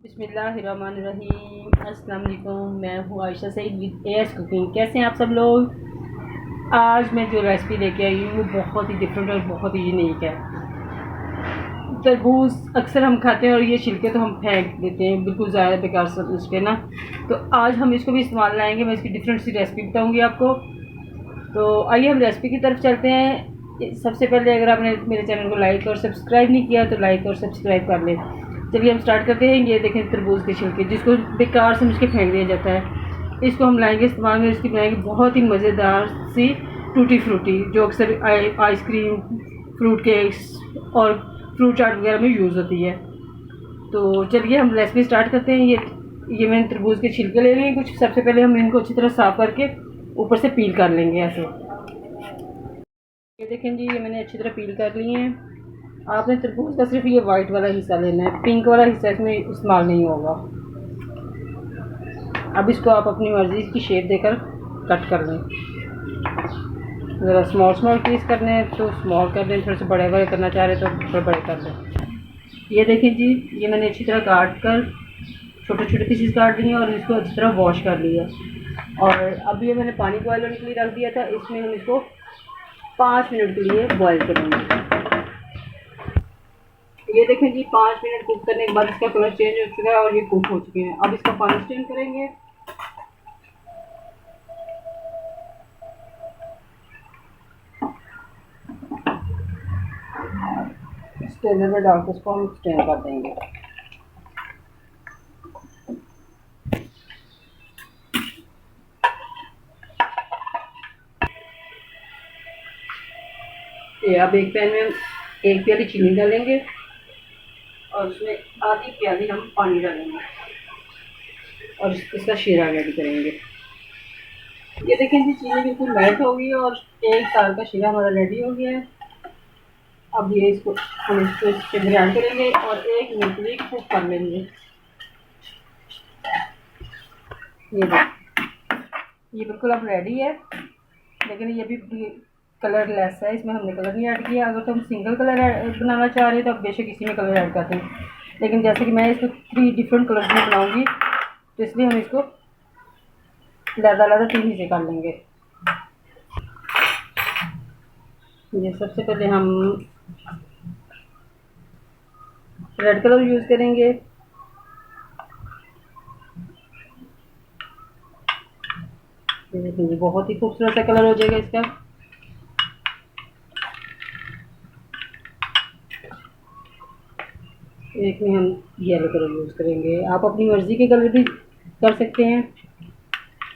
बिस्मिल्लाहिर्रहमानिर्रहीम। अस्सलाम वालेकुम। मैं हूँ Ayesha Saeed with S cooking. कैसे हैं आप सब लोग। आज मैं जो रेसिपी लेके आई हूँ वो बहुत ही डिफरेंट और बहुत ही यूनिक है। तरबूज अक्सर हम खाते हैं और ये छिलके तो हम फेंक देते हैं बिल्कुल ज़्यादा बेकार समझ के ना। तो आज हम इसको भी इस्तेमाल लाएंगे। मैं इसकी डिफरेंट सी रेसिपी बताऊँगी आपको। तो आइए हम रेसिपी की तरफ चलते हैं। सबसे पहले अगर आपने मेरे चैनल को लाइक और सब्सक्राइब नहीं किया तो लाइक और सब्सक्राइब कर लें। चलिए हम स्टार्ट करते हैं। ये देखें तरबूज के छिलके जिसको बेकार समझ के फेंक दिया जाता है, इसको हम लाएंगे इस्तेमाल में। इसकी बनाएंगे बहुत ही मज़ेदार सी टूटी फ्रूटी जो अक्सर आइसक्रीम, फ्रूट केक्स और फ्रूट चाट वगैरह में यूज़ होती है। तो चलिए हम रेसिपी स्टार्ट करते हैं। ये मैंने तरबूज के छिलके ले लिए कुछ। सबसे पहले हम इनको अच्छी तरह साफ़ करके ऊपर से पील कर लेंगे ऐसे। ये देखें जी, ये मैंने अच्छी तरह पील कर लिए हैं। आपने तरबूज का सिर्फ ये वाइट वाला हिस्सा लेना है, पिंक वाला हिस्सा इसमें इस्तेमाल नहीं होगा। अब इसको आप अपनी मर्ज़ी की शेप देकर कट कर लें। ज़रा स्मॉल स्मॉल पीस करने हैं तो स्मॉल कर लें, थोड़े से बड़े बड़े करना चाह रहे तो थोड़े बड़े कर लें। ये देखें जी, ये मैंने अच्छी तरह काट कर छोटे छोटे पीसेस काट लिए और इसको अच्छी तरह वॉश कर लिया। और अब ये मैंने पानी बॉयल होने के लिए रख दिया था। इसमें हम इसको 5 मिनट के लिए बॉयल करेंगे। ये देखें जी, 5 मिनट कुक करने के बाद इसका कलर चेंज हो चुका है और ये कुक हो चुके हैं। अब इसका पानी स्ट्रेन करेंगे। स्ट्रेनर में डालकर इसको हम स्ट्रेन कर देंगे। ये अब एक पैन में 1 प्याली चीनी डालेंगे और उसमें आधी प्याली हम पानी डालेंगे और इसका शीरा रेडी करेंगे। ये देखें जी, चीनी बिल्कुल मेल्ट हो गई है और 1 साल का शीरा हमारा रेडी हो गया है। अब ये इसको हम इसको ग्राइंड करेंगे और 1 मिनट के लिए कुक कर लेंगे। ये बिल्कुल अब रेडी है, लेकिन ये भी कलर लेस है, इसमें हमने कलर नहीं ऐड किया। अगर तो हम सिंगल कलर बनाना चाह रहे हैं तो आप बेशक इसी में कलर ऐड करते हैं, लेकिन जैसे कि मैं इसको 3 डिफरेंट कलर्स में बनाऊंगी तो इसलिए हम इसको लहदा 3 हिस्से कर लेंगे। ये सबसे पहले हम रेड कलर यूज़ करेंगे। ये बहुत ही खूबसूरत सा कलर हो जाएगा इसका। एक में हम येलो कलर यूज़ करेंगे। आप अपनी मर्ज़ी के कलर भी कर सकते हैं,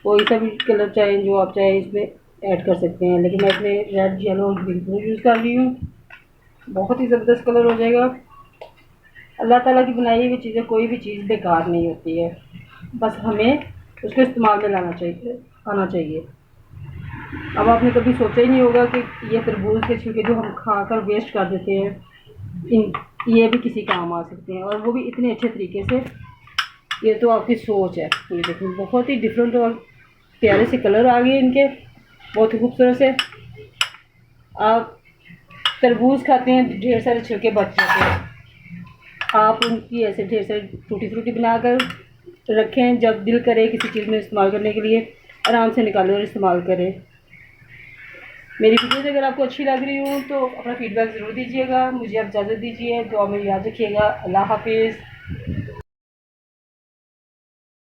कोई सा भी कलर चाहे जो आप चाहे इसमें ऐड कर सकते हैं, लेकिन मैं इसमें रेड, येलो और ग्रीन कलर यूज़ कर रही हूँ। बहुत ही ज़बरदस्त कलर हो जाएगा। अल्लाह ताला की बनाई हुई चीज़ें, कोई भी चीज़ बेकार नहीं होती है, बस हमें उसको इस्तेमाल में लाना चाहिए, आना चाहिए। अब आपने कभी सोचा ही नहीं होगा कि ये तरबूज के छिलके जो हम खाकर वेस्ट कर देते हैं, इन ये भी किसी काम आ सकते हैं, और वो भी इतने अच्छे तरीके से। ये तो आपकी सोच है। ये देखिए, बहुत ही डिफरेंट और प्यारे से कलर आ गए इनके, बहुत ही खूबसूरत से। आप तरबूज खाते हैं, ढेर सारे छिलके बच जाते हैं, आप उनकी ऐसे ढेर सारी टूटी फ्रूटी बनाकर रखें। जब दिल करे किसी चीज़ में इस्तेमाल करने के लिए, आराम से निकालें और इस्तेमाल करें। मेरी वीडियोज़ अगर आपको अच्छी लग रही हो तो अपना फीडबैक ज़रूर दीजिएगा। मुझे आप इजाज़त दीजिए, दुआ में याद रखिएगा। अल्लाह हाफिज़।